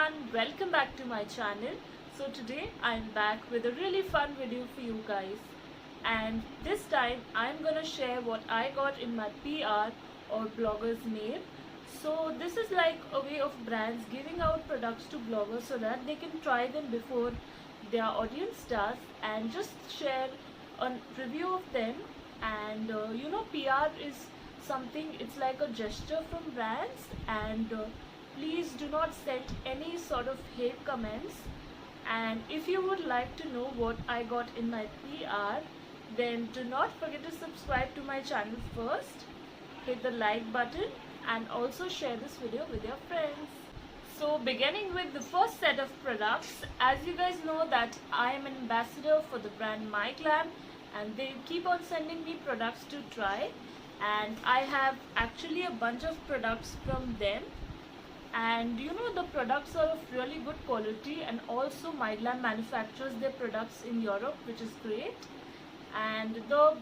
everyone, welcome back to my channel. So today I'm back with a really fun video for you guys, and this time I'm gonna share what I got in my PR or blogger's mail. So this is like a way of brands giving out products to bloggers so that they can try them before their audience does and just share a review of them. And PR is something, it's like a gesture from brands, and please do not send any sort of hate comments. And if you would like to know what I got in my PR, then do not forget to subscribe to my channel first, hit the like button, and also share this video with your friends. So beginning with the first set of products, as you guys know that I am an ambassador for the brand MyGlam, and they keep on sending me products to try, and I have actually a bunch of products from them. And the products are of really good quality, and also MyGlam manufactures their products in Europe, which is great, and the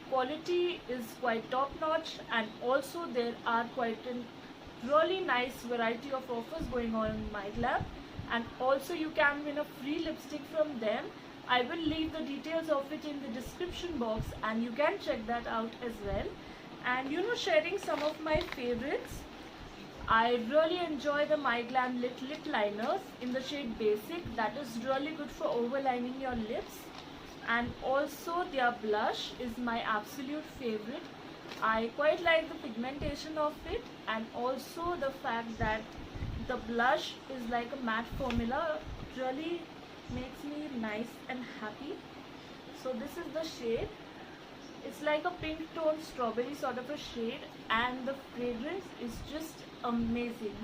quality is quite top notch, and also there are quite a really nice variety of offers going on in MyGlam, and also you can win a free lipstick from them. I will leave the details of it in the description box, and you can check that out as well. And sharing some of my favorites, I really enjoy the MyGlam lip liners in the shade Basic. That is really good for overlining your lips. And also their blush is my absolute favorite. I quite like the pigmentation of it, and also the fact that the blush is like a matte formula. It really makes me nice and happy. So this is the shade. It's like a pink tone strawberry sort of a shade, and the fragrance is just amazing.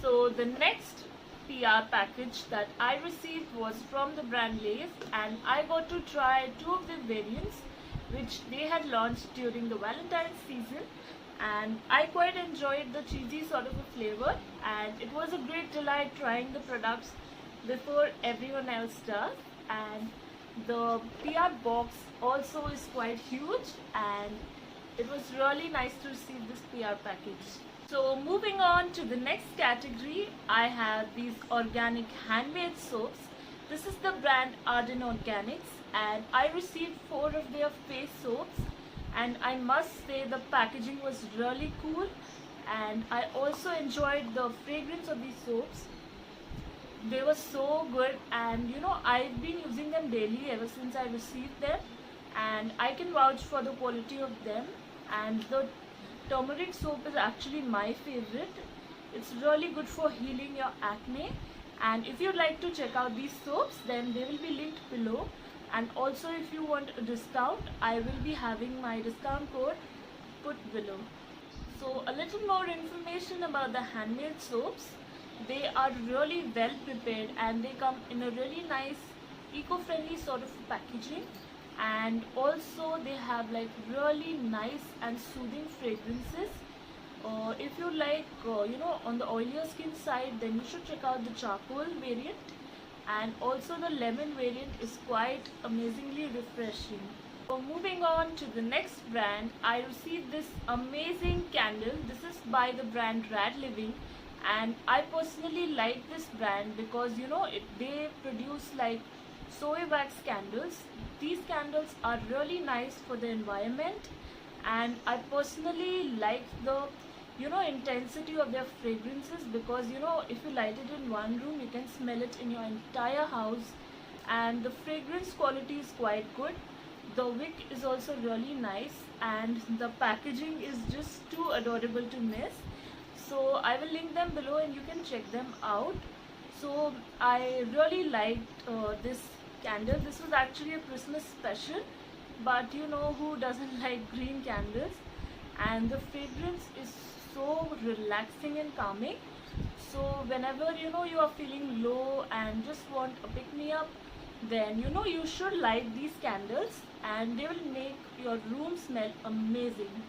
So the next PR package that I received was from the brand Lays, and I got to try two of the variants which they had launched during the Valentine's season, and I quite enjoyed the cheesy sort of a flavor, and it was a great delight trying the products before everyone else does. And the PR box also is quite huge, and it was really nice to receive this PR package. So moving on to the next category, I have these organic handmade soaps. This is the brand Arden Organics, and I received 4 of their face soaps, and I must say the packaging was really cool, and I also enjoyed the fragrance of these soaps. They were so good, and I've been using them daily ever since I received them, and I can vouch for the quality of them. And the turmeric soap is actually my favorite. It's really good for healing your acne, and if you'd like to check out these soaps, then they will be linked below. And also if you want a discount, I will be having my discount code put below. So a little more information about the handmade soaps. They are really well prepared, and they come in a really nice eco-friendly sort of packaging, and also they have like really nice and soothing fragrances. If you like on the oilier skin side, then you should check out the charcoal variant, and also the lemon variant is quite amazingly refreshing. So moving on to the next brand, I received this amazing candle. This is by the brand Rad Living, and I personally like this brand because they produce like soy wax candles. These candles are really nice for the environment, and I personally like the intensity of their fragrances, because if you light it in one room, you can smell it in your entire house, and the fragrance quality is quite good. The wick is also really nice, and the packaging is just too adorable to miss. So I will link them below, and you can check them out. So I really liked this candle. This was actually a Christmas special, but who doesn't like green candles? And the fragrance is so relaxing and calming. So whenever you are feeling low and just want a pick-me-up, then you should light these candles, and they will make your room smell amazing.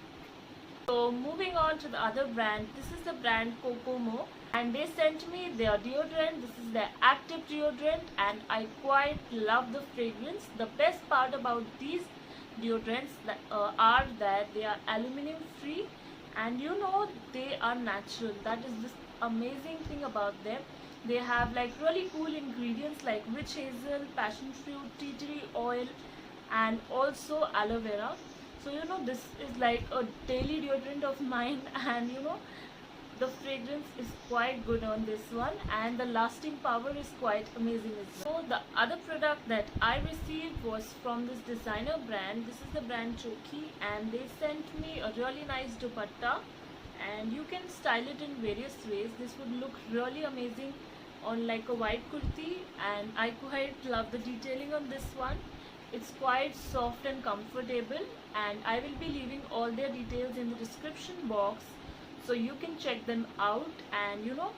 So moving on to the other brand, this is the brand Kokomo, and they sent me their deodorant. This is their active deodorant, and I quite love the fragrance. The best part about these deodorants are that they are aluminum free, and you know they are natural. That is this amazing thing about them. They have like really cool ingredients like witch hazel, passion fruit, tea tree oil, and also aloe vera. So you know this is like a daily deodorant of mine and you know the fragrance is quite good on this one, and the lasting power is quite amazing as well. So the other product that I received was from this designer brand. This is the brand Choki, and they sent me a really nice dupatta, and you can style it in various ways. This would look really amazing on like a white kurti, and I quite love the detailing on this one. It's quite soft and comfortable, and I will be leaving all their details in the description box so you can check them out. And you know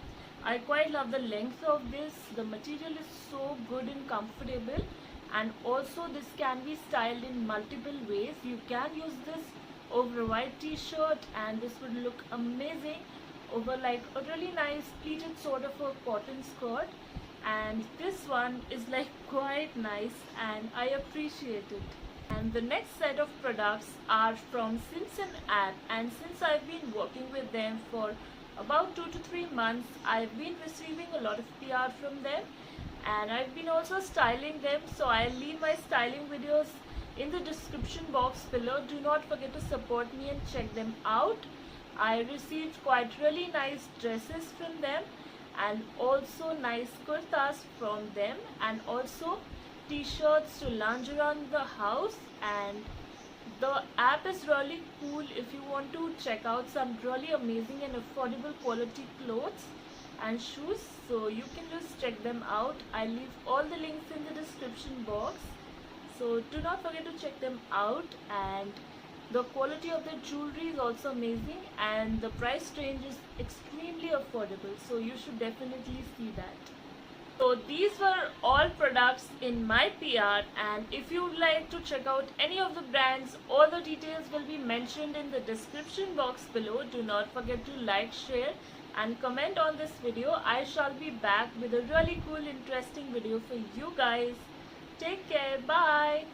I quite love the length of this. The material is so good and comfortable, and also this can be styled in multiple ways. You can use this over a white t-shirt, and this would look amazing over like a really nice pleated sort of a cotton skirt, and this one is like quite nice and I appreciate it. And the next set of products are from Sinsen app, and since I've been working with them for about 2 to 3 months, I've been receiving a lot of PR from them, and I've been also styling them. So I'll leave my styling videos in the description box below. Do not forget to support me and check them out. I received quite really nice dresses from them, and also nice kurtas from them, and also t-shirts to lounge around the house. And the app is really cool if you want to check out some really amazing and affordable quality clothes and shoes, so you can just check them out. I'll leave all the links in the description box, so do not forget to check them out. And the quality of the jewelry is also amazing, and the price range is extremely affordable, so you should definitely see that. So these were all products in my PR, and if you would like to check out any of the brands, all the details will be mentioned in the description box below. Do not forget to like, share and comment on this video. I shall be back with a really cool interesting video for you guys. Take care. Bye.